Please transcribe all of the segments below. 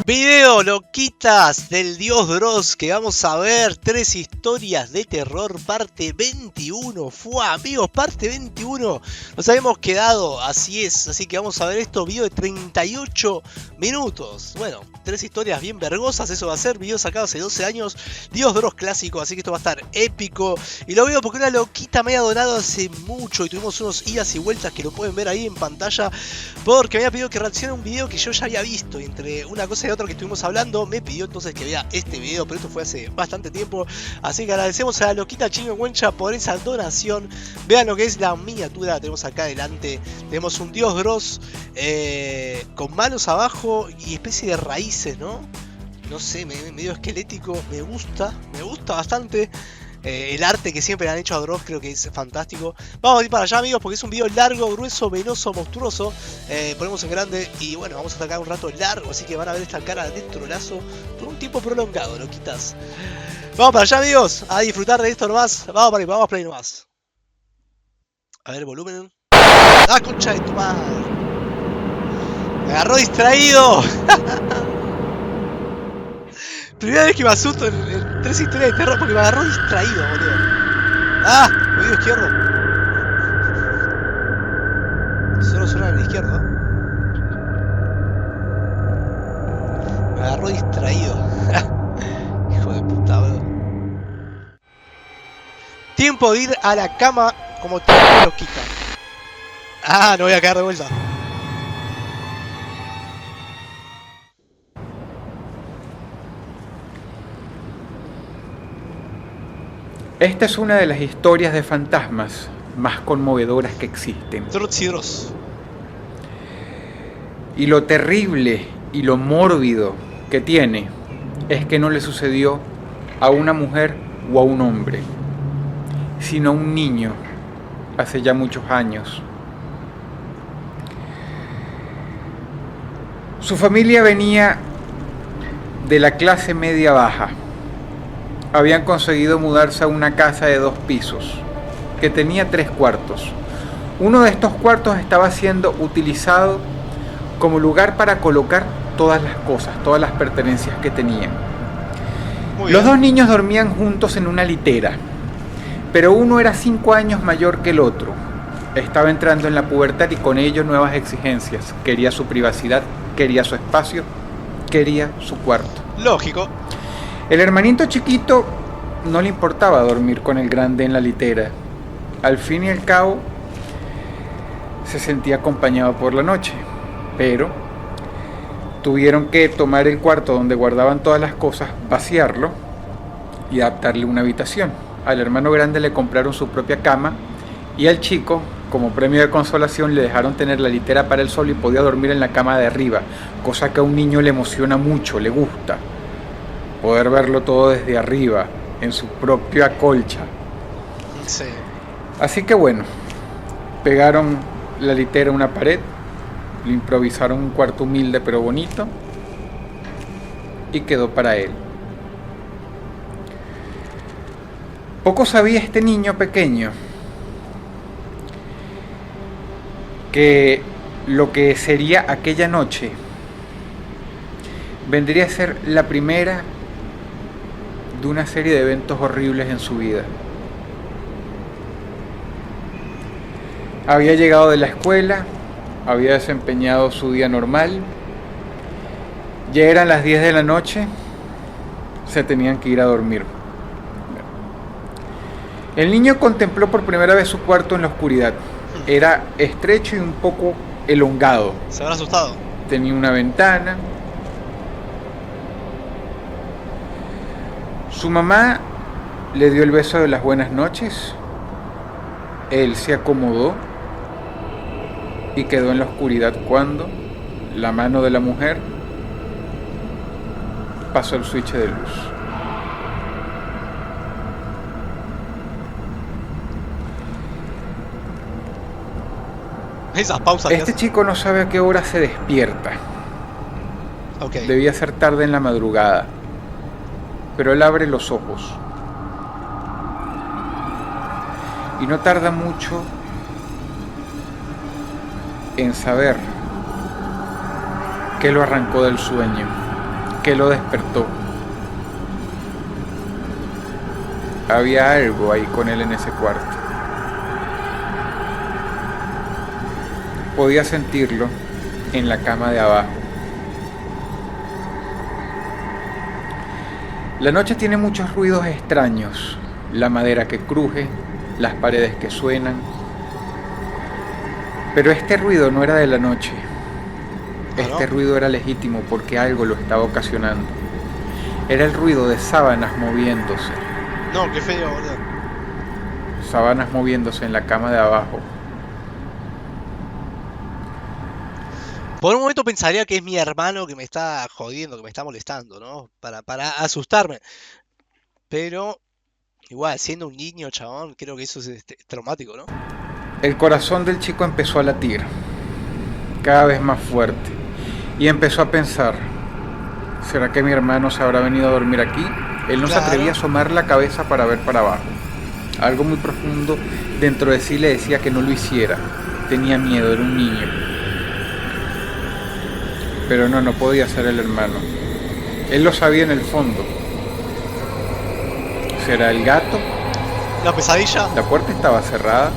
Video loquitas del Dios Dross, que vamos a ver 3 historias de terror, parte 21. Fue, amigos, parte 21. Nos habíamos quedado, así es, así que vamos a ver esto, video de 38 minutos. Bueno, 3 historias bien vergosas, eso va a ser, video sacado hace 12 años, Dios Dross clásico, así que esto va a estar épico. Y lo veo porque una loquita me ha donado hace mucho y tuvimos unos idas y vueltas que lo pueden ver ahí en pantalla, porque me había pedido que reaccione a un video que yo ya había visto, y entre una cosa y otra que estuvimos hablando, me pidió entonces que vea este video, pero esto fue hace bastante tiempo, así que agradecemos a la loquita Chingüengüencha por esa donación. Vean lo que es la miniatura, tenemos acá adelante, tenemos un Dios Dross con manos abajo y especie de raíces, ¿no? No sé, medio esquelético, me gusta bastante. El arte que siempre han hecho a Dross creo que es fantástico. Vamos a ir para allá, amigos, porque es un video largo, grueso, venoso, monstruoso. Ponemos en grande y bueno, vamos a sacar un rato largo, así que van a ver esta cara de trolazo por un tiempo prolongado, loquitas. Vamos para allá, amigos, a disfrutar de esto nomás. Vamos para ahí, vamos a play nomás. A ver el volumen. ¡Ah, concha de tu madre! Me agarró distraído. Primera vez que me asusto en 3 historias de terror porque me agarró distraído, boludo. ¡Ah! Oído izquierdo. Solo suena en el izquierdo. Me agarró distraído. Hijo de puta, boludo. Tiempo de ir a la cama como todo loquita. Ah, no voy a caer de vuelta. Esta es una de las historias de fantasmas más conmovedoras que existen. Dross. Y lo terrible y lo mórbido que tiene es que no le sucedió a una mujer o a un hombre, sino a un niño hace ya muchos años. Su familia venía de la clase media baja. Habían conseguido mudarse a una casa de 2 pisos, que tenía 3 cuartos. Uno de estos cuartos estaba siendo utilizado como lugar para colocar todas las cosas, todas las pertenencias que tenían. Los 2 niños dormían juntos en una litera, pero uno era 5 años mayor que el otro. Estaba entrando en la pubertad y con ello nuevas exigencias. Quería su privacidad, quería su espacio, quería su cuarto. Lógico. El hermanito chiquito no le importaba dormir con el grande en la litera. Al fin y al cabo, se sentía acompañado por la noche, pero tuvieron que tomar el cuarto donde guardaban todas las cosas, vaciarlo y adaptarle una habitación. Al hermano grande le compraron su propia cama y al chico, como premio de consolación, le dejaron tener la litera para él solo y podía dormir en la cama de arriba, cosa que a un niño le emociona mucho, le gusta. Poder verlo todo desde arriba, en su propia colcha. Sí. Así que bueno, pegaron la litera a una pared, le improvisaron un cuarto humilde pero bonito, y quedó para él. Poco sabía este niño pequeño que lo que sería aquella noche vendría a ser la primera de una serie de eventos horribles en su vida. Había llegado de la escuela, había desempeñado su día normal, ya eran las 10 de la noche, se tenían que ir a dormir. El niño contempló por primera vez su cuarto en la oscuridad. Era estrecho y un poco elongado. ¿Se habrá asustado? Tenía una ventana. Su mamá le dio el beso de las buenas noches. Él se acomodó y quedó en la oscuridad cuando la mano de la mujer pasó el switch de luz. Esas pausas. Este chico no sabe a qué hora se despierta. Okay. Debía ser tarde en la madrugada, pero él abre los ojos y no tarda mucho en saber ¿Qué lo arrancó del sueño? ¿Qué lo despertó? Había algo ahí con él en ese cuarto. Podía sentirlo en la cama de abajo. La noche tiene muchos ruidos extraños. La madera que cruje, las paredes que suenan. Pero este ruido no era de la noche. Este ruido era legítimo porque algo lo estaba ocasionando. Era el ruido de sábanas moviéndose. No, qué feo, boludo. Sábanas moviéndose en la cama de abajo. Por un momento pensaría que es mi hermano que me está jodiendo, que me está molestando, ¿no? Para asustarme. Pero, igual, siendo un niño, chabón, creo que eso es traumático, ¿no? El corazón del chico empezó a latir, cada vez más fuerte, y empezó a pensar, ¿será que mi hermano se habrá venido a dormir aquí? Él no se atrevía a asomar la cabeza para ver para abajo. Algo muy profundo dentro de sí le decía que no lo hiciera. Tenía miedo, era un niño. Pero no podía ser el hermano. Él lo sabía en el fondo. ¿Será el gato? ¿La pesadilla? La puerta estaba cerrada.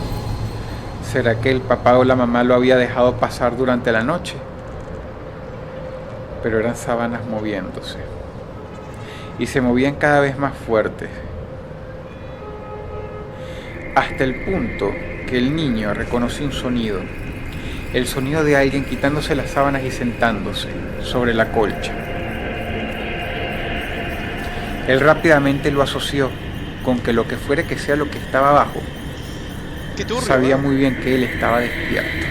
¿Será que el papá o la mamá lo había dejado pasar durante la noche? Pero eran sábanas moviéndose. Y se movían cada vez más fuertes. Hasta el punto que el niño reconoció un sonido. El sonido de alguien quitándose las sábanas y sentándose sobre la colcha. Él rápidamente lo asoció con que lo que fuera que sea lo que estaba abajo, sabía muy bien que él estaba despierto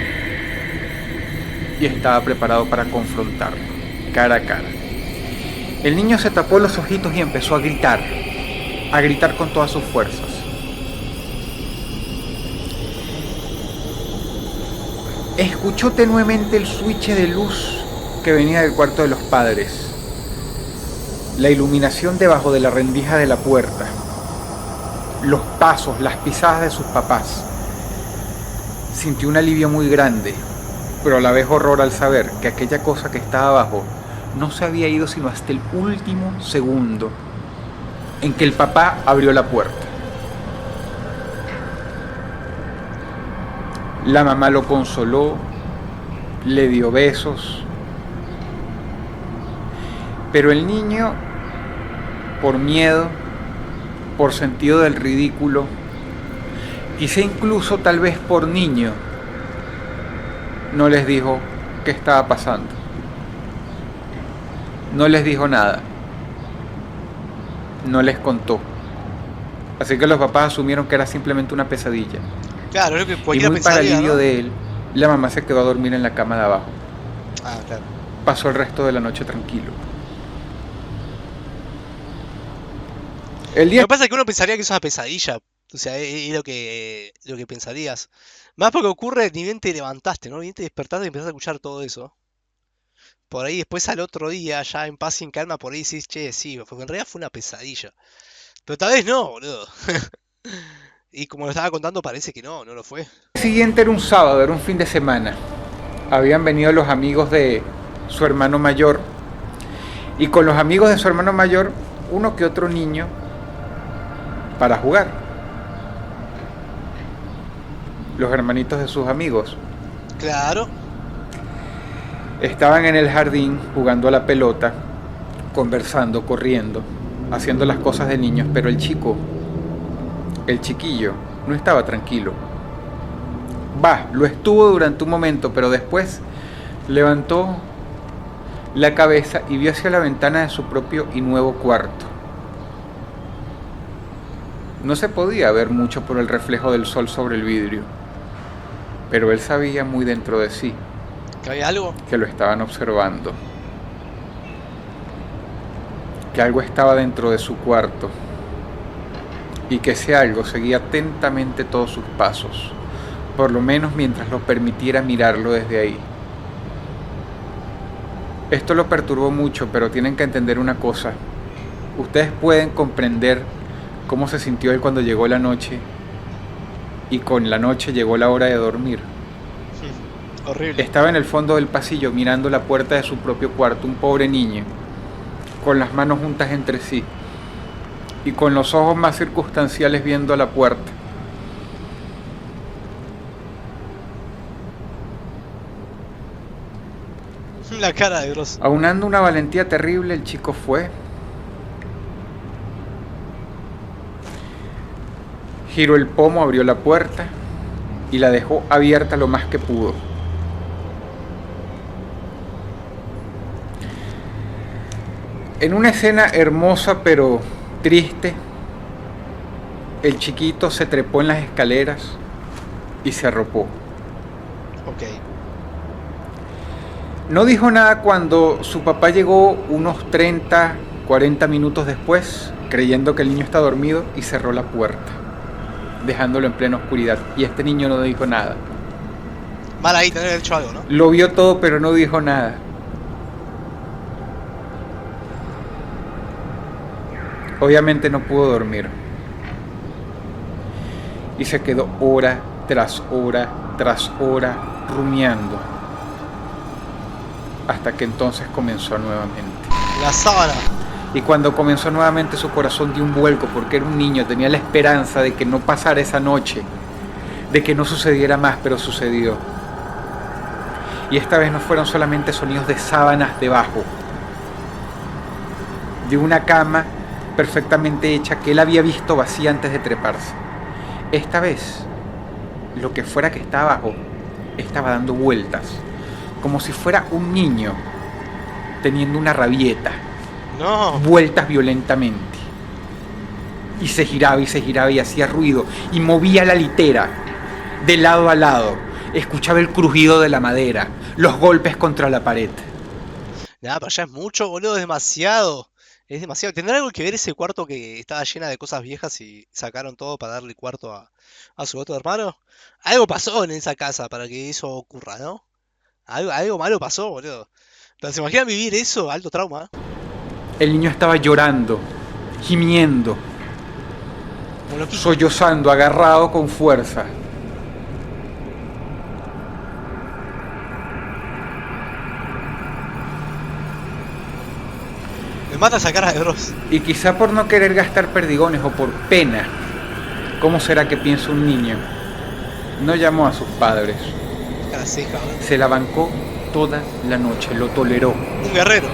y estaba preparado para confrontarlo, cara a cara. El niño se tapó los ojitos y empezó a gritar con todas sus fuerzas. Escuchó tenuemente el switch de luz que venía del cuarto de los padres, la iluminación debajo de la rendija de la puerta, los pasos, las pisadas de sus papás. Sintió un alivio muy grande, pero a la vez horror al saber que aquella cosa que estaba abajo no se había ido sino hasta el último segundo en que el papá abrió la puerta. La mamá lo consoló, le dio besos, pero el niño, por miedo, por sentido del ridículo, quizá incluso tal vez por niño, no les dijo qué estaba pasando. No les dijo nada. No les contó. Así que los papás asumieron que era simplemente una pesadilla. Claro, es lo que Y cualquiera muy para pensaría, alivio ¿no? de él, la mamá se quedó a dormir en la cama de abajo. Ah, claro. Pasó el resto de la noche tranquilo. El Lo día que pasa es que uno pensaría que eso es una pesadilla. O sea, es lo que pensarías. Más porque ocurre, ni bien te levantaste, ¿no? Ni bien te despertaste y empezaste a escuchar todo eso. Por ahí después al otro día, ya en paz y en calma, por ahí decís, che, sí, porque en realidad fue una pesadilla. Pero tal vez no, boludo. Y como lo estaba contando, parece que no lo fue. siguiente era un sábado, era un fin de semana. Habían venido los amigos de su hermano mayor. Y con los amigos de su hermano mayor, uno que otro niño para jugar. Los hermanitos de sus amigos. Claro. Estaban en el jardín jugando a la pelota, conversando, corriendo, haciendo las cosas de niños, pero el chiquillo, no estaba tranquilo. Lo estuvo durante un momento, pero después levantó la cabeza y vio hacia la ventana de su propio y nuevo cuarto. No se podía ver mucho por el reflejo del sol sobre el vidrio, pero él sabía muy dentro de sí ¿Que había algo? que lo estaban observando, que algo estaba dentro de su cuarto y que ese algo seguía atentamente todos sus pasos, por lo menos mientras lo permitiera mirarlo desde ahí. Esto lo perturbó mucho, pero tienen que entender una cosa. Ustedes pueden comprender cómo se sintió él cuando llegó la noche y con la noche llegó la hora de dormir. Horrible. Estaba en el fondo del pasillo mirando la puerta de su propio cuarto, un pobre niño, con las manos juntas entre sí y con los ojos más circunstanciales viendo a la puerta. La cara de Dross. Aunando una valentía terrible, el chico fue, giró el pomo, abrió la puerta y la dejó abierta lo más que pudo. En una escena hermosa pero triste, el chiquito se trepó en las escaleras y se arropó. Ok. No dijo nada cuando su papá llegó unos 30, 40 minutos después, creyendo que el niño está dormido, y cerró la puerta, dejándolo en plena oscuridad. Y este niño no dijo nada. Mal ahí tener hecho algo, ¿no? Lo vio todo, pero no dijo nada. Obviamente no pudo dormir. Y se quedó hora tras hora tras hora rumiando. Hasta que entonces comenzó nuevamente. La sábana. Y cuando comenzó nuevamente su corazón dio un vuelco, porque era un niño, tenía la esperanza de que no pasara esa noche, de que no sucediera más, pero sucedió. Y esta vez no fueron solamente sonidos de sábanas debajo, de una cama perfectamente hecha que él había visto vacía antes de treparse. Esta vez, lo que fuera que estaba abajo, estaba dando vueltas, como si fuera un niño teniendo una rabieta. No. Vueltas violentamente. Y se giraba y hacía ruido y movía la litera de lado a lado. Escuchaba el crujido de la madera, los golpes contra la pared. Nada, pero ya es mucho, boludo, es demasiado. Es demasiado. ¿Tendrá algo que ver ese cuarto que estaba llena de cosas viejas y sacaron todo para darle cuarto a su otro hermano? Algo pasó en esa casa para que eso ocurra, ¿no? Algo malo pasó, boludo. Pero ¿se imaginan vivir eso? Alto trauma, ¿eh? El niño estaba llorando, gimiendo, Como loquito. sollozando, agarrado con fuerza. Me mata esa cara de Dross. Y quizá por no querer gastar perdigones o por pena, ¿cómo será que piensa un niño? No llamó a sus padres. Cara ceja, boludo. Se la bancó toda la noche, lo toleró, Un guerrero.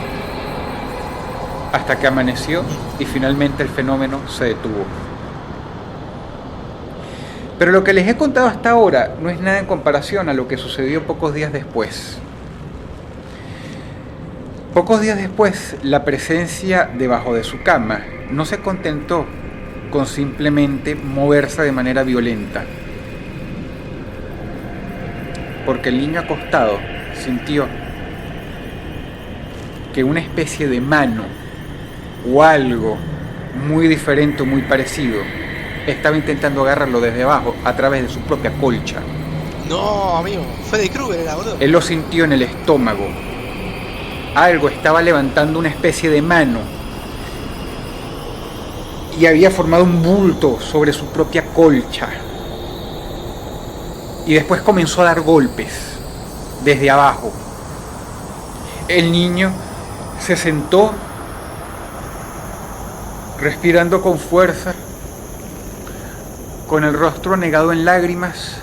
hasta que amaneció y finalmente el fenómeno se detuvo. Pero lo que les he contado hasta ahora no es nada en comparación a lo que sucedió pocos días después. Pocos días después, la presencia debajo de su cama no se contentó con simplemente moverse de manera violenta, porque el niño acostado sintió que una especie de mano o algo muy diferente o muy parecido estaba intentando agarrarlo desde abajo a través de su propia colcha. No, amigo. Freddy Krueger era, boludo. Él lo sintió en el estómago. Algo estaba levantando una especie de mano y había formado un bulto sobre su propia colcha. Y después comenzó a dar golpes desde abajo. El niño se sentó, respirando con fuerza, con el rostro anegado en lágrimas,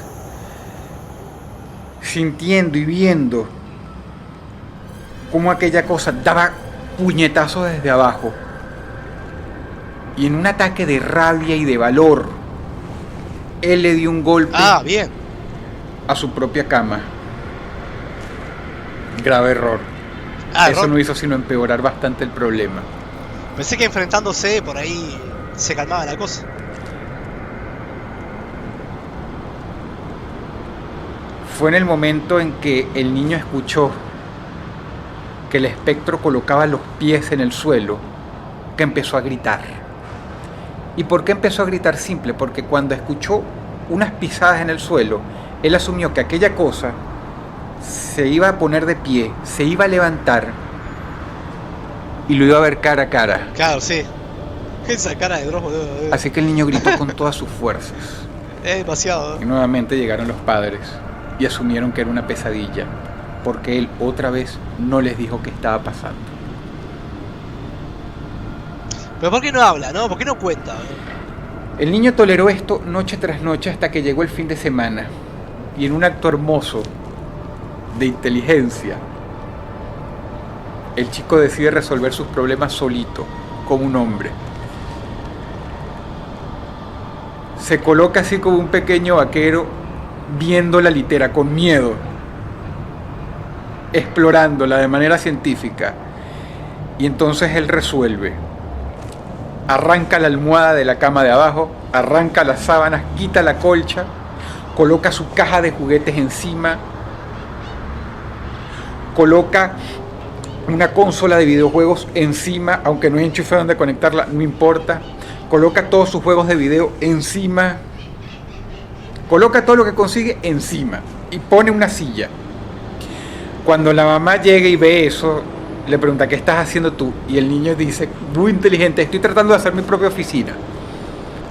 sintiendo y viendo cómo aquella cosa daba puñetazos desde abajo. Y en un ataque de rabia y de valor, él le dio un golpe Bien. a su propia cama. Grave error. Eso Error. no hizo sino empeorar bastante el problema. Pensé que enfrentándose por ahí se calmaba la cosa. Fue en el momento en que el niño escuchó que el espectro colocaba los pies en el suelo que empezó a gritar. ¿Y por qué empezó a gritar? Simple, porque cuando escuchó unas pisadas en el suelo, él asumió que aquella cosa se iba a poner de pie, se iba a levantar y lo iba a ver cara a cara. Claro, sí. Esa cara de Dross, boludo. Así que el niño gritó con todas sus fuerzas. Es demasiado. Y nuevamente llegaron los padres. y asumieron que era una pesadilla, porque él otra vez no les dijo qué estaba pasando. Pero ¿por qué no habla, no? ¿Por qué no cuenta? El niño toleró esto noche tras noche hasta que llegó el fin de semana, y en un acto hermoso de inteligencia, el chico decide resolver sus problemas solito, como un hombre. Se coloca así como un pequeño vaquero, viendo la litera con miedo, explorándola de manera científica, y entonces él resuelve. Arranca la almohada de la cama de abajo, arranca las sábanas, quita la colcha, coloca su caja de juguetes encima, coloca una consola de videojuegos encima, aunque no hay enchufe donde conectarla, no importa. Coloca todos sus juegos de video encima, coloca todo lo que consigue encima y pone una silla. Cuando la mamá llega y ve eso, le pregunta: ¿qué estás haciendo tú? Y el niño dice, muy inteligente: estoy tratando de hacer mi propia oficina.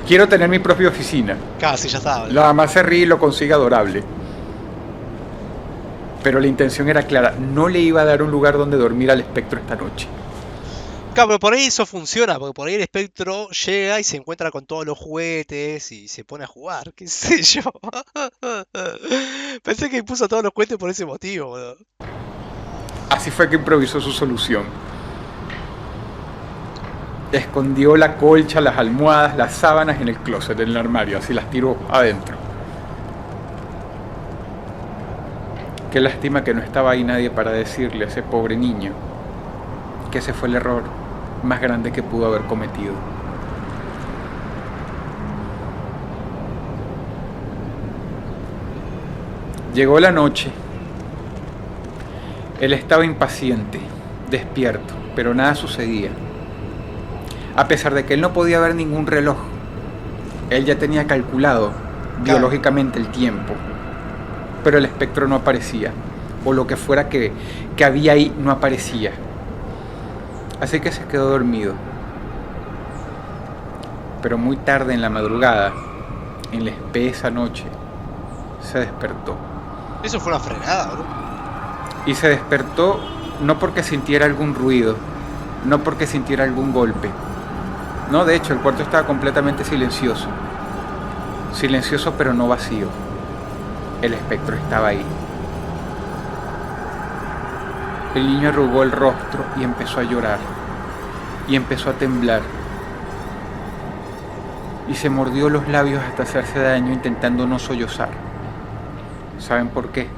Quiero tener mi propia oficina. Casi, ya estaba. La mamá se ríe y lo consigue adorable. Pero la intención era clara: no le iba a dar un lugar donde dormir al espectro esta noche. Claro, pero por ahí eso funciona, porque por ahí el espectro llega y se encuentra con todos los juguetes y se pone a jugar, qué sé yo. Pensé que puso todos los juguetes por ese motivo, boludo. Así fue que improvisó su solución. Escondió la colcha, las almohadas, las sábanas en el closet, en el armario, así las tiró adentro. Qué lástima que no estaba ahí nadie para decirle a ese pobre niño que ese fue el error más grande que pudo haber cometido. Llegó la noche. Él estaba impaciente, despierto, pero nada sucedía. A pesar de que él no podía ver ningún reloj, él ya tenía calculado biológicamente el tiempo, pero el espectro no aparecía, o lo que fuera que había ahí no aparecía. Así que se quedó dormido. Pero muy tarde en la madrugada, en la espesa noche, se despertó. Eso fue una frenada, bro. Y se despertó no porque sintiera algún ruido, no porque sintiera algún golpe. No, de hecho, el cuarto estaba completamente silencioso. Silencioso pero no vacío. El espectro estaba ahí. El niño arrugó el rostro y empezó a llorar. Y empezó a temblar. Y se mordió los labios hasta hacerse daño intentando no sollozar. ¿Saben por qué?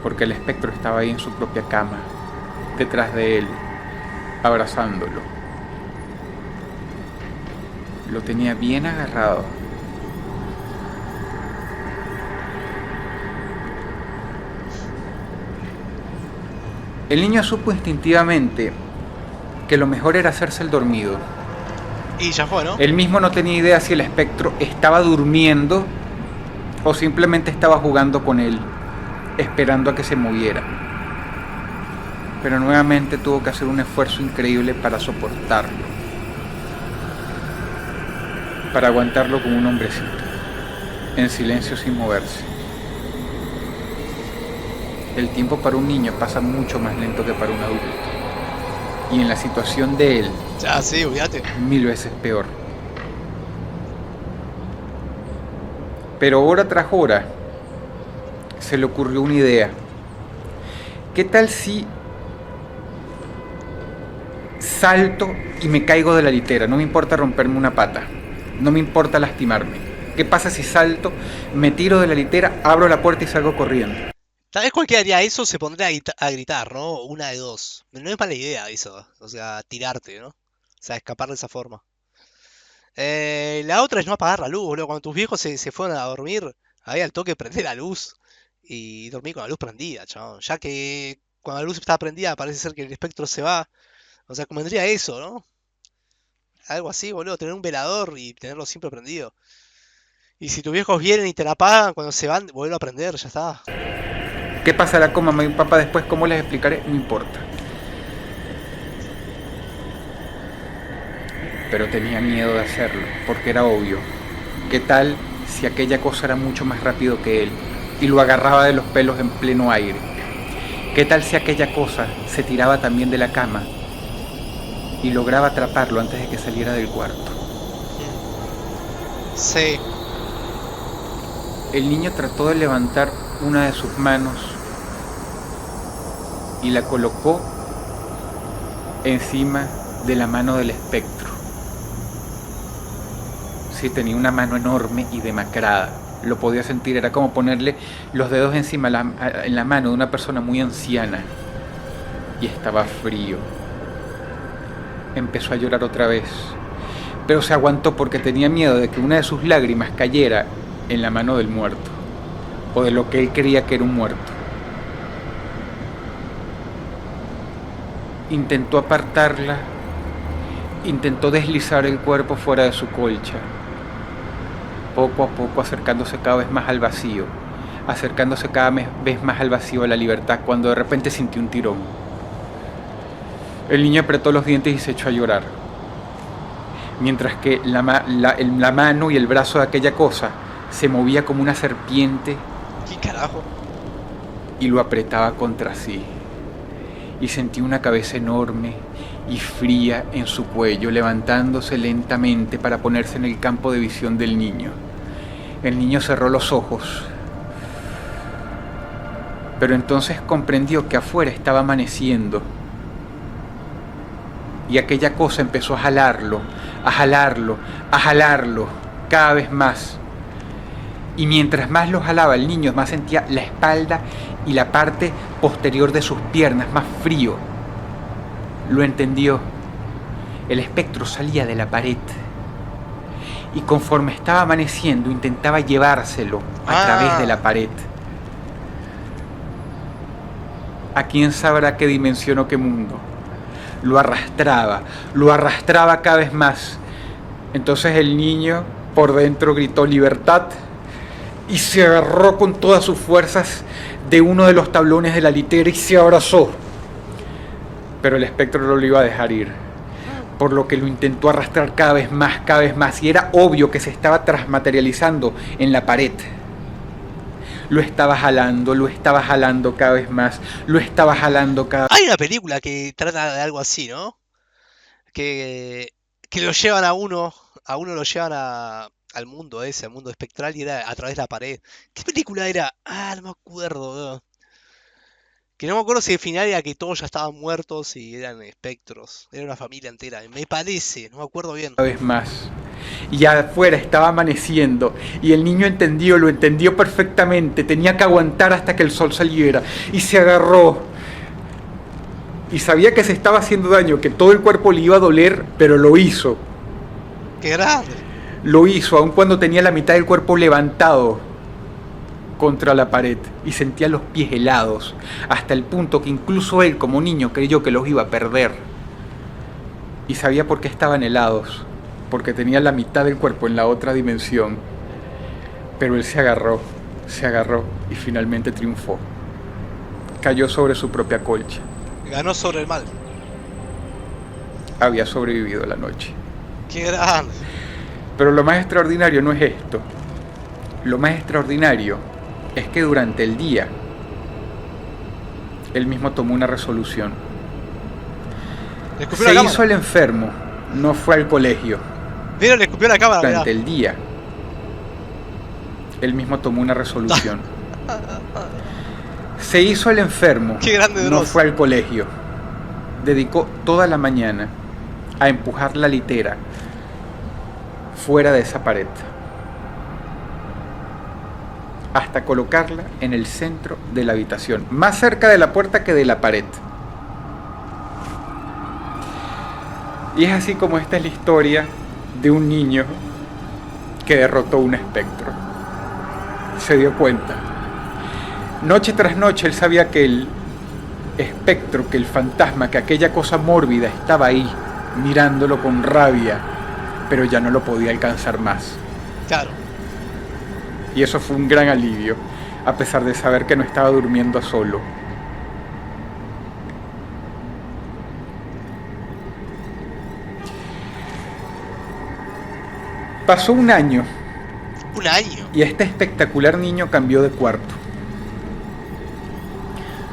Porque el espectro estaba ahí en su propia cama, detrás de él, abrazándolo. Lo tenía bien agarrado. El niño supo instintivamente que lo mejor era hacerse el dormido. Y ya fue, ¿no? Él mismo no tenía idea si el espectro estaba durmiendo o simplemente estaba jugando con él, esperando a que se moviera. Pero nuevamente tuvo que hacer un esfuerzo increíble para soportarlo, para aguantarlo como un hombrecito, en silencio sin moverse. El tiempo para un niño pasa mucho más lento que para un adulto. Y en la situación de él, Ya, sí, olvídate. 1000 veces peor. Pero hora tras hora se le ocurrió una idea. ¿Qué tal si salto y me caigo de la litera? No me importa romperme una pata, no me importa lastimarme. ¿Qué pasa si salto, me tiro de la litera, abro la puerta y salgo corriendo? Tal vez cualquiera haría eso, se pondría a gritar, ¿no? Una de dos. No es mala idea eso. O sea, tirarte, ¿no? O sea, escapar de esa forma. La otra es no apagar la luz, boludo. Cuando tus viejos se fueron a dormir, ahí al toque prendé la luz y dormí con la luz prendida, chabón. Ya que cuando la luz está prendida parece ser que el espectro se va. O sea, convendría eso, ¿no? Algo así, boludo. Tener un velador y tenerlo siempre prendido. Y si tus viejos vienen y te la apagan, cuando se van, vuelvo a prender, ya está. ¿Qué pasará con mamá y papá después? ¿Cómo les explicaré? No importa. Pero tenía miedo de hacerlo, porque era obvio. ¿Qué tal si aquella cosa era mucho más rápido que él? y lo agarraba de los pelos en pleno aire. ¿Qué tal si aquella cosa se tiraba también de la cama y lograba atraparlo antes de que saliera del cuarto? Sí. El niño trató de levantar una de sus manos y la colocó encima de la mano del espectro. Sí, tenía una mano enorme y demacrada. Lo podía sentir, era como ponerle los dedos encima en la mano de una persona muy anciana. Y estaba frío. Empezó a llorar otra vez, pero se aguantó porque tenía miedo de que una de sus lágrimas cayera en la mano del muerto, o de lo que él creía que era un muerto. Intentó apartarla, intentó deslizar el cuerpo fuera de su colcha, poco a poco acercándose cada vez más al vacío, acercándose cada vez más al vacío, a la libertad, cuando de repente sintió un tirón. El niño apretó los dientes y se echó a llorar, mientras que la mano y el brazo de aquella cosa se movía como una serpiente. ¿Qué carajo? Y lo apretaba contra sí. Y sentí una cabeza enorme y fría en su cuello, levantándose lentamente para ponerse en el campo de visión del niño. El niño cerró los ojos, pero entonces comprendió que afuera estaba amaneciendo. Y aquella cosa empezó a jalarlo, a jalarlo, a jalarlo, cada vez más. Y mientras más lo jalaba el niño, más sentía la espalda y la parte posterior de sus piernas más frío. Lo entendió. El espectro salía de la pared. Y conforme estaba amaneciendo, intentaba llevárselo a través de la pared. ¿A quién sabrá qué dimensión o qué mundo? Lo arrastraba cada vez más. Entonces el niño por dentro gritó libertad y se agarró con todas sus fuerzas de uno de los tablones de la litera y se abrazó. Pero el espectro no lo iba a dejar ir, por lo que lo intentó arrastrar cada vez más, y era obvio que se estaba transmaterializando en la pared. Lo estaba jalando cada vez más, Hay una película que trata de algo así, ¿no? Que lo llevan a uno lo llevan al mundo ese, al mundo espectral, y era a través de la pared. ¿Qué película era? No me acuerdo, ¿no? Que no me acuerdo si al final era que todos ya estaban muertos y eran espectros. Era una familia entera, me parece, no me acuerdo bien. Cada vez más. Y afuera estaba amaneciendo y el niño lo entendió perfectamente. Tenía que aguantar hasta que el sol saliera y se agarró. Y sabía que se estaba haciendo daño, que todo el cuerpo le iba a doler, pero lo hizo. ¡Qué grande! Lo hizo aun cuando tenía la mitad del cuerpo levantado contra la pared y sentía los pies helados, hasta el punto que incluso él como niño creyó que los iba a perder. Y sabía por qué estaban helados, porque tenía la mitad del cuerpo en la otra dimensión. Pero él se agarró y finalmente triunfó. Cayó sobre su propia colcha. Ganó sobre el mal. Había sobrevivido la noche. ¡Qué grande! Pero lo más extraordinario no es esto. Lo más extraordinario es que durante el día él mismo tomó una resolución. Se hizo el enfermo, no fue al colegio. Pero le escupió la cámara. Durante el día él mismo tomó una resolución. Se hizo el enfermo, no fue al colegio. Dedicó toda la mañana a empujar la litera fuera de esa pared, hasta colocarla en el centro de la habitación, más cerca de la puerta que de la pared. Y es así como esta es la historia de un niño que derrotó un espectro. Se dio cuenta. Noche tras noche él sabía que el espectro, que el fantasma, que aquella cosa mórbida estaba ahí, mirándolo con rabia, pero ya no lo podía alcanzar más. Claro. Y eso fue un gran alivio, a pesar de saber que no estaba durmiendo solo. Pasó un año. ¿Un año? Y este espectacular niño cambió de cuarto.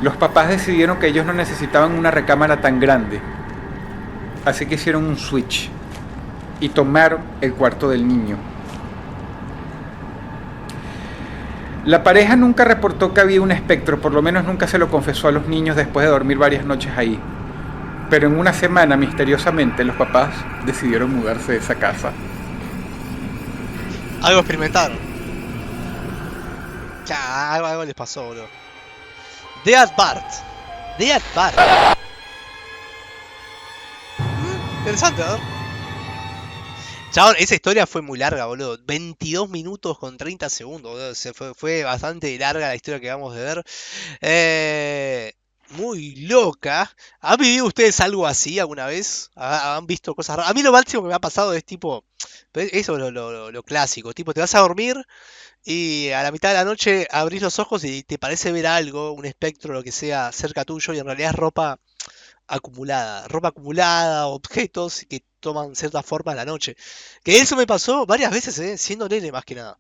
Los papás decidieron que ellos no necesitaban una recámara tan grande, así que hicieron un switch y tomaron el cuarto del niño. La pareja nunca reportó que había un espectro, por lo menos nunca se lo confesó a los niños después de dormir varias noches ahí. Pero en una semana, misteriosamente, los papás decidieron mudarse de esa casa. Algo experimentaron. Ya, algo les pasó, bro. Dead Bart. Interesante, ¿no? Chabón, esa historia fue muy larga, boludo. 22 minutos con 30 segundos, boludo. Fue bastante larga la historia que vamos a ver. Muy loca. ¿Han vivido ustedes algo así alguna vez? ¿Han visto cosas raras? A mí lo máximo que me ha pasado es tipo... Eso es lo clásico. Tipo, te vas a dormir y a la mitad de la noche abrís los ojos y te parece ver algo, un espectro, lo que sea, cerca tuyo y en realidad es ropa acumulada, objetos que toman cierta forma en la noche. Que eso me pasó varias veces, siendo nene más que nada.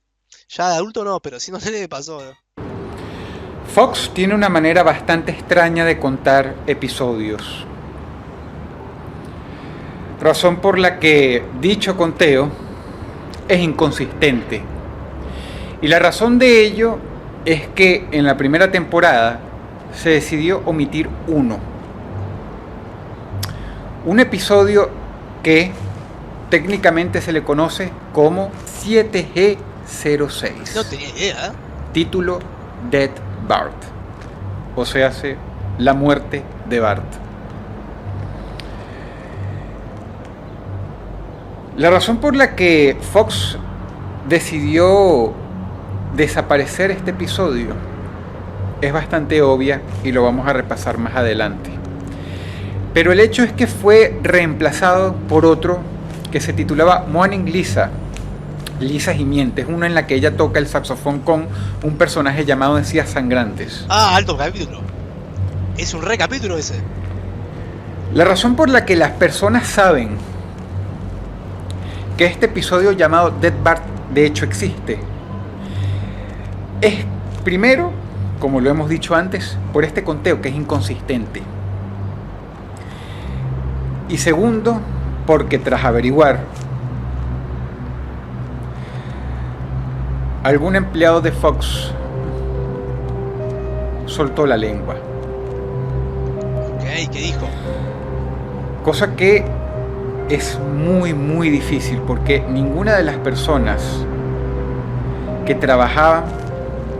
Ya de adulto no, pero siendo nene me pasó. Fox tiene una manera bastante extraña de contar episodios. Razón por la que dicho conteo es inconsistente. Y la razón de ello es que en la primera temporada se decidió omitir un episodio que técnicamente se le conoce como 7G06. No tenía idea. Título: Dead Bart, o sea, la muerte de Bart. La razón por la que Fox decidió desaparecer este episodio es bastante obvia y lo vamos a repasar más adelante. Pero el hecho es que fue reemplazado por otro que se titulaba Morning Lisa. Lisa Gimientes, una en la que ella toca el saxofón con un personaje llamado Encías Sangrantes. Ah, alto capítulo. Es un re capítulo ese. La razón por la que las personas saben que este episodio llamado Dead Bart de hecho existe es, primero, como lo hemos dicho antes, por este conteo que es inconsistente. Y segundo, porque tras averiguar, algún empleado de Fox soltó la lengua. Ok, ¿qué dijo? Cosa que es muy muy difícil porque ninguna de las personas que trabajaban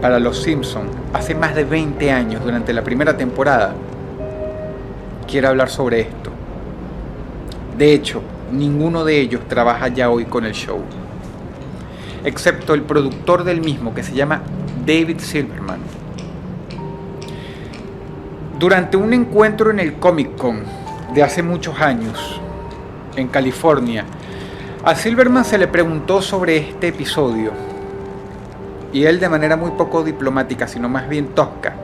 para Los Simpson hace más de 20 años durante la primera temporada quiere hablar sobre esto. De hecho, ninguno de ellos trabaja ya hoy con el show, excepto el productor del mismo, que se llama David Silverman. Durante un encuentro en el Comic Con de hace muchos años en California, a Silverman se le preguntó sobre este episodio y él, de manera muy poco diplomática, sino más bien tosca,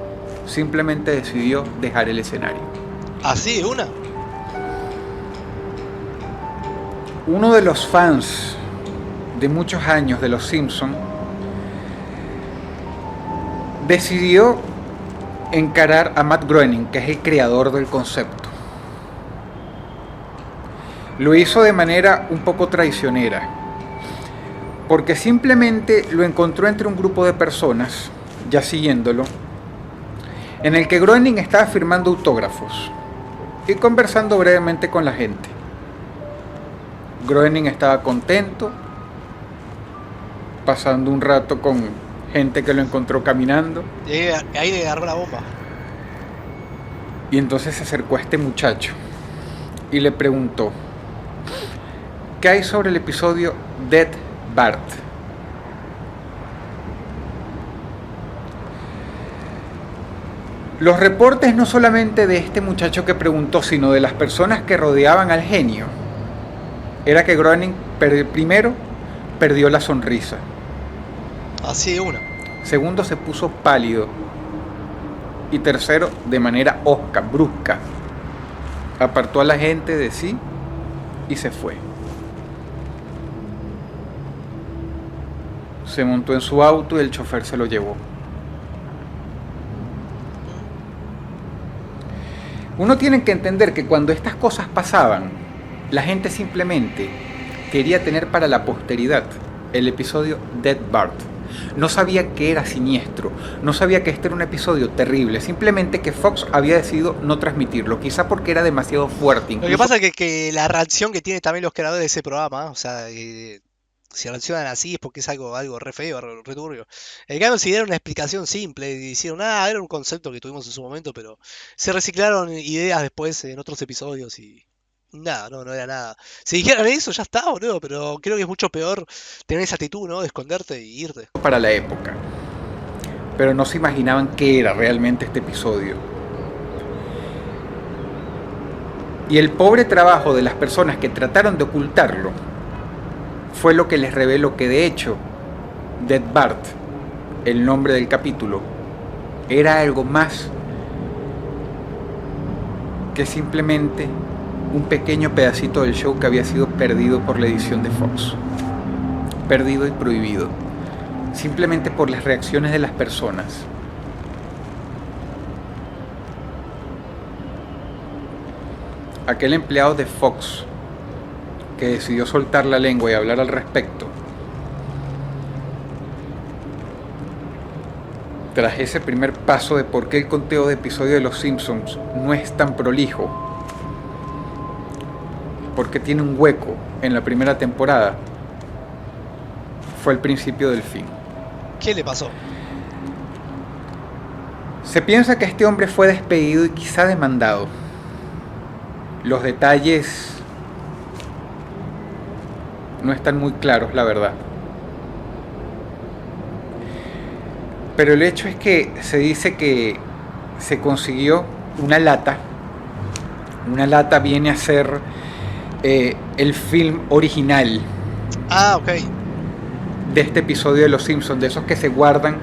simplemente decidió dejar el escenario. ¿Así de una? Uno de los fans de muchos años de Los Simpson decidió encarar a Matt Groening, que es el creador del concepto. Lo hizo de manera un poco traicionera, porque simplemente lo encontró entre un grupo de personas, ya siguiéndolo, en el que Groening estaba firmando autógrafos y conversando brevemente con la gente. Groening estaba contento, pasando un rato con gente que lo encontró caminando. Y ahí le agarró la bomba. Y entonces se acercó a este muchacho y le preguntó: ¿qué hay sobre el episodio Dead Bart? Los reportes no solamente de este muchacho que preguntó, sino de las personas que rodeaban al genio, era que Groening primero perdió la sonrisa. Así de una. Segundo, se puso pálido. Y tercero, de manera hosca, brusca, apartó a la gente de sí y se fue. Se montó en su auto y el chofer se lo llevó. Uno tiene que entender que cuando estas cosas pasaban, la gente simplemente quería tener para la posteridad el episodio Dead Bart. No sabía que era siniestro, no sabía que este era un episodio terrible, simplemente que Fox había decidido no transmitirlo, quizá porque era demasiado fuerte. Lo que pasa es que la reacción que tienen también los creadores de ese programa, o sea, si reaccionan así es porque es algo re feo, re turbio. En cambio, si dieron una explicación simple, y dijeron, era un concepto que tuvimos en su momento, pero se reciclaron ideas después en otros episodios y nada, no era nada. Si dijeran eso, ya está, boludo, pero creo que es mucho peor tener esa actitud, ¿no? De esconderte y irte. Para la época, pero no se imaginaban qué era realmente este episodio. Y el pobre trabajo de las personas que trataron de ocultarlo fue lo que les reveló que de hecho Dead Bart, el nombre del capítulo, era algo más que simplemente un pequeño pedacito del show que había sido perdido por la edición de Fox. Perdido y prohibido, simplemente por las reacciones de las personas. Aquel empleado de Fox que decidió soltar la lengua y hablar al respecto, tras ese primer paso de por qué el conteo de episodios de Los Simpsons no es tan prolijo, porque tiene un hueco en la primera temporada, fue el principio del fin. ¿Qué le pasó? Se piensa que este hombre fue despedido y quizá demandado. Los detalles no están muy claros, la verdad. Pero el hecho es que se dice que se consiguió una lata. Una lata viene a ser el film original. Ok. De este episodio de Los Simpsons, de esos que se guardan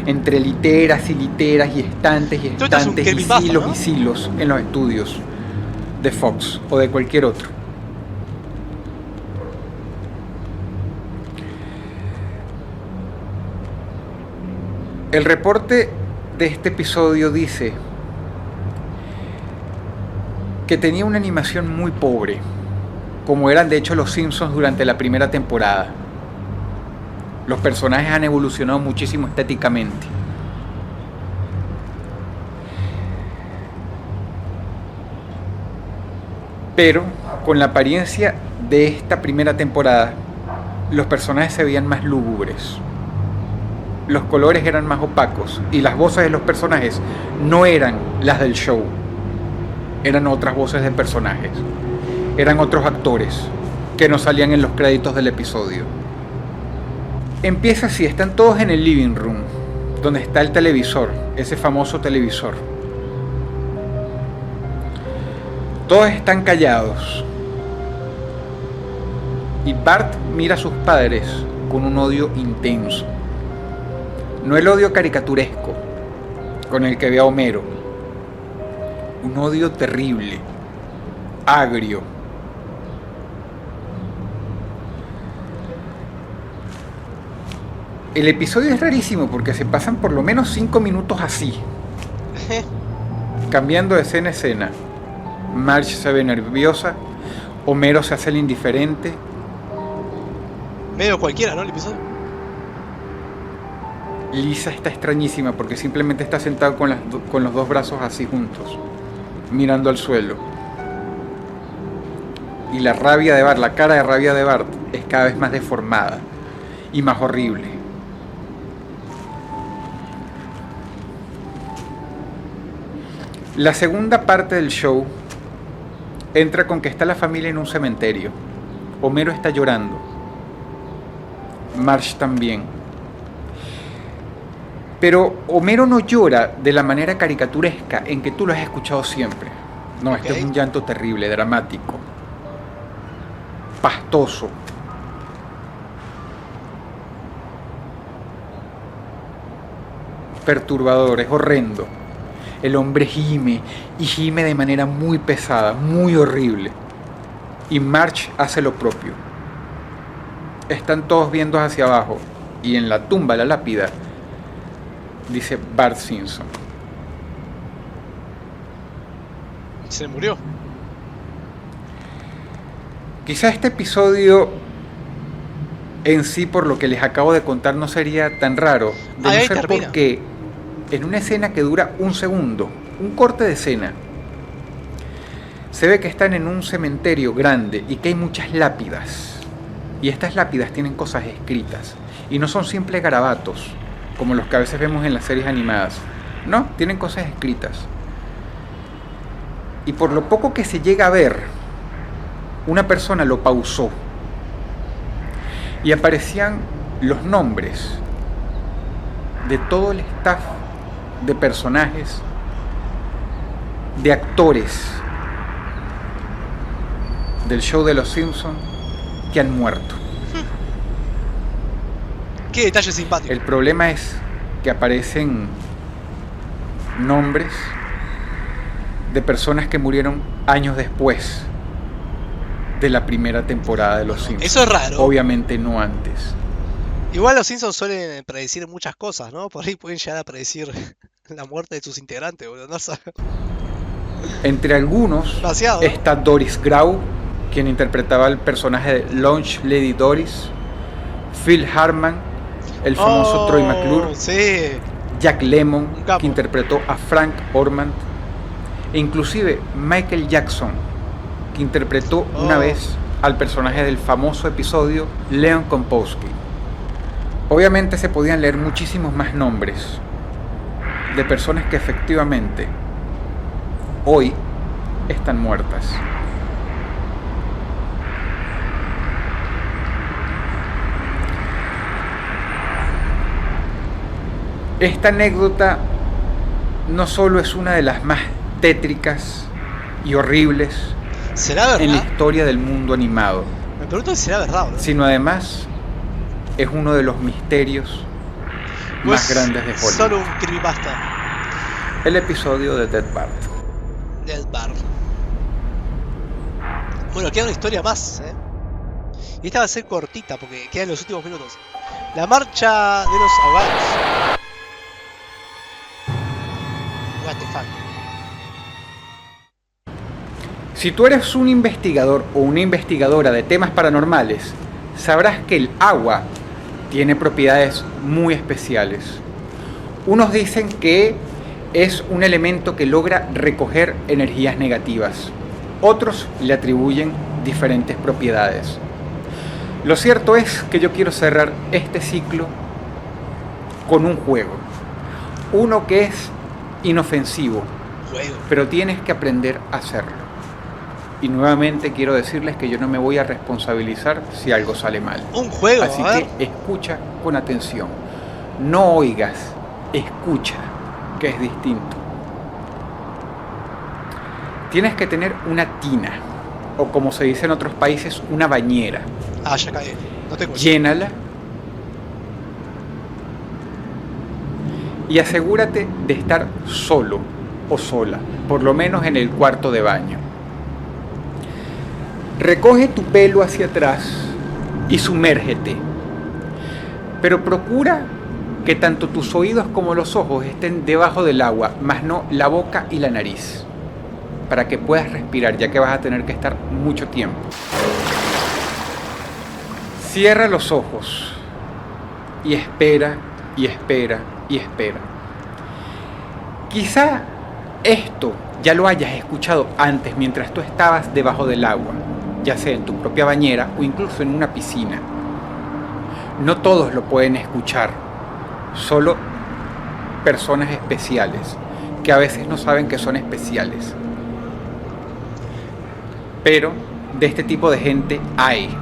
entre literas y literas y estantes y estantes y silos, ¿no? Y silos en los estudios de Fox o de cualquier otro. El reporte de este episodio dice que tenía una animación muy pobre, como eran de hecho los Simpsons durante la primera temporada. Los personajes han evolucionado muchísimo estéticamente. Pero con la apariencia de esta primera temporada, los personajes se veían más lúgubres. Los colores eran más opacos y las voces de los personajes no eran las del show. Eran otras voces de personajes. Eran otros actores que no salían en los créditos del episodio. Empieza así, están todos en el living room, donde está el televisor, ese famoso televisor. Todos están callados. Y Bart mira a sus padres con un odio intenso. No el odio caricaturesco con el que ve a Homero. Un odio terrible, agrio. El episodio es rarísimo porque se pasan por lo menos 5 minutos así, cambiando de escena a escena. Marge se ve nerviosa, Homero se hace el indiferente. Medio cualquiera, ¿no? El episodio. Lisa está extrañísima porque simplemente está sentado con los dos brazos así juntos, mirando al suelo. Y la rabia de Bart, la cara de rabia de Bart es cada vez más deformada y más horrible. La segunda parte del show entra con que está la familia en un cementerio. Homero está llorando. Marge también. Pero Homero no llora de la manera caricaturesca en que tú lo has escuchado siempre. No, Este es un llanto terrible, dramático, pastoso. Perturbador, es horrendo. El hombre gime, y gime de manera muy pesada, muy horrible. Y Marge hace lo propio. Están todos viendo hacia abajo, y en la tumba, la lápida, dice Bart Simpson. Se murió. Quizá este episodio en sí, por lo que les acabo de contar, no sería tan raro, de no ser porque en una escena que dura un segundo, un corte de escena, se ve que están en un cementerio grande y que hay muchas lápidas. Y estas lápidas tienen cosas escritas. Y no son simples garabatos, como los que a veces vemos en las series animadas. No, tienen cosas escritas. Y por lo poco que se llega a ver, una persona lo pausó. Y aparecían los nombres de todo el staff de personajes, de actores del show de Los Simpsons que han muerto. Qué detalle simpático. El problema es que aparecen nombres de personas que murieron años después de la primera temporada de Los Simpsons. Eso es raro. Obviamente no antes. Igual los Simpsons suelen predecir muchas cosas, ¿no? Por ahí pueden llegar a predecir la muerte de sus integrantes, boludo. No sé. Entre algunos está Doris Grau, quien interpretaba el personaje de Lunch Lady Doris, Phil Hartman, el famoso Troy McClure, sí. Jack Lemmon, que interpretó a Frank Ormond, e inclusive Michael Jackson, que interpretó una vez al personaje del famoso episodio Leon Kompowski. Obviamente se podían leer muchísimos más nombres de personas que efectivamente hoy están muertas. Esta anécdota no solo es una de las más tétricas y horribles en la historia del mundo animado, me pregunto si será verdad, ¿no? Sino además es uno de los misterios más grandes de Hollywood. Solo un creepypasta. El episodio de Dead Bart. Dead Bart. Bueno, queda una historia más, ¿eh? Y esta va a ser cortita porque quedan los últimos minutos. La marcha de los ahogados. What the fuck. Si tú eres un investigador o una investigadora de temas paranormales, sabrás que el agua tiene propiedades muy especiales. Unos dicen que es un elemento que logra recoger energías negativas. Otros le atribuyen diferentes propiedades. Lo cierto es que yo quiero cerrar este ciclo con un juego. Uno que es inofensivo, pero tienes que aprender a hacerlo. Y nuevamente quiero decirles que yo no me voy a responsabilizar si algo sale mal. Un juego, así que escucha con atención. No oigas, escucha, que es distinto. Tienes que tener una tina, o como se dice en otros países, una bañera. Ah, ya caí. No tengo. Llénala y asegúrate de estar solo o sola, por lo menos en el cuarto de baño. Recoge tu pelo hacia atrás y sumérgete, pero procura que tanto tus oídos como los ojos estén debajo del agua, más no la boca y la nariz, para que puedas respirar, ya que vas a tener que estar mucho tiempo. Cierra los ojos y espera, y espera, y espera. Quizá esto ya lo hayas escuchado antes mientras tú estabas debajo del agua, ya sea en tu propia bañera o incluso en una piscina. No todos lo pueden escuchar, solo personas especiales, que a veces no saben que son especiales. Pero de este tipo de gente hay,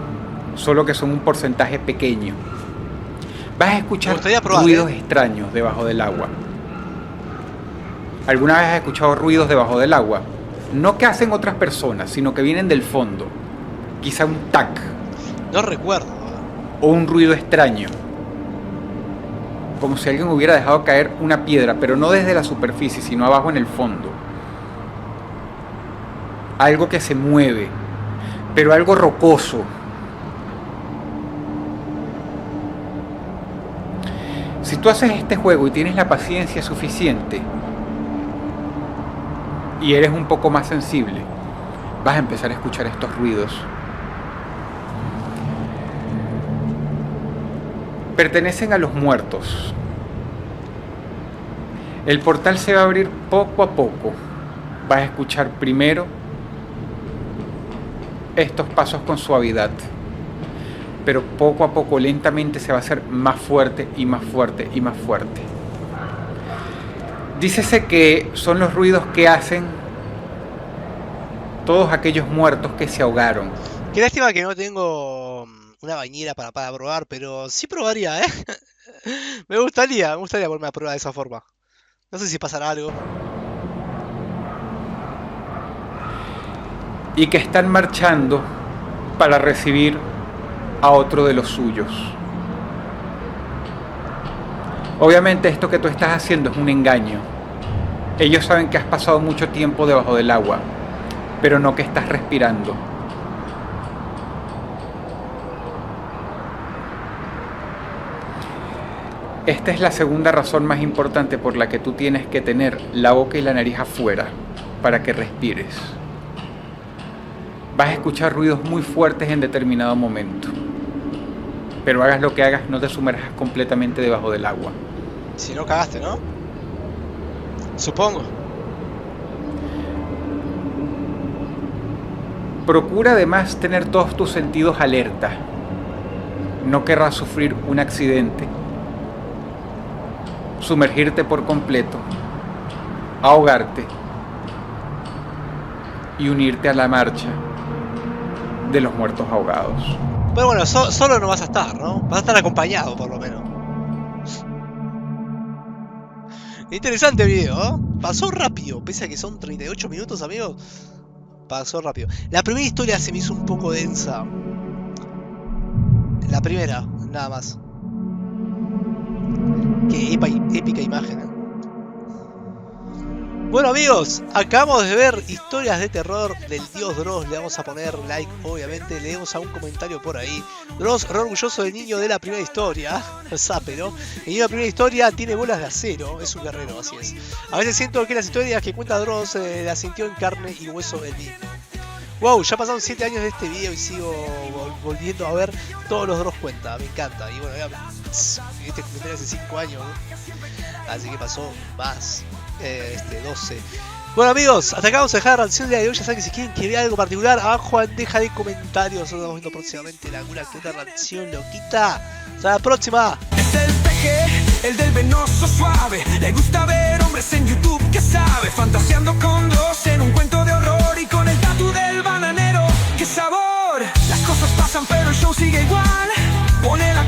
solo que son un porcentaje pequeño. Vas a escuchar ruidos extraños debajo del agua. ¿Alguna vez has escuchado ruidos debajo del agua? No que hacen otras personas, sino que vienen del fondo. Quizá un tac. No recuerdo. O un ruido extraño. Como si alguien hubiera dejado caer una piedra, pero no desde la superficie, sino abajo en el fondo. Algo que se mueve, pero algo rocoso. Si tú haces este juego y tienes la paciencia suficiente, y eres un poco más sensible, vas a empezar a escuchar estos ruidos. Pertenecen a los muertos. El portal se va a abrir poco a poco. Vas a escuchar primero estos pasos con suavidad, pero poco a poco, lentamente se va a hacer más fuerte y más fuerte y más fuerte. Dícese que son los ruidos que hacen todos aquellos muertos que se ahogaron. Qué lástima que no tengo una bañera para probar, pero sí probaría, ¿eh? Me gustaría ponerme a prueba de esa forma. No sé si pasará algo. Y que están marchando para recibir a otro de los suyos. Obviamente esto que tú estás haciendo es un engaño. Ellos saben que has pasado mucho tiempo debajo del agua, pero no que estás respirando. Esta es la segunda razón más importante por la que tú tienes que tener la boca y la nariz afuera, para que respires. Vas a escuchar ruidos muy fuertes en determinado momento, pero hagas lo que hagas, no te sumerjas completamente debajo del agua. Si no cagaste, ¿no? Supongo. Procura además tener todos tus sentidos alerta. No querrás sufrir un accidente, sumergirte por completo, ahogarte y unirte a la marcha de los muertos ahogados. Pero bueno, solo no vas a estar, ¿no? Vas a estar acompañado, por lo menos. Interesante video, ¿eh? Pasó rápido, pese a que son 38 minutos, amigos. Pasó rápido. La primera historia se me hizo un poco densa. La primera, nada más. Qué épica imagen, ¿eh? Bueno, amigos, acabamos de ver historias de terror del dios Dross. Le vamos a poner like, obviamente. Leemos algún comentario por ahí. Dross, re orgulloso del niño de la primera historia. Sape, ¿no? El niño de la primera historia tiene bolas de acero. Es un guerrero, así es. A veces siento que las historias que cuenta Dross las sintió en carne y hueso en mí. Wow, ya pasaron 7 años de este video y sigo volviendo a ver todos los Dross cuenta. Me encanta. Y bueno, este comentario hace 5 años, ¿no? Así que pasó más. 12. Bueno, amigos, hasta acá vamos a dejar la reacción de hoy. Ya saben que si quieren que vea algo particular, abajo deja de comentarios. Nosotros estamos viendo próximamente alguna que otra reacción loquita. Hasta la próxima. Es el peje, el del venoso suave. Le gusta ver hombres en YouTube que sabe. Fantaseando con Dross en un cuento de horror. Y con el tatu del bananero. ¡Qué sabor! Las cosas pasan pero el show sigue igual. Pone la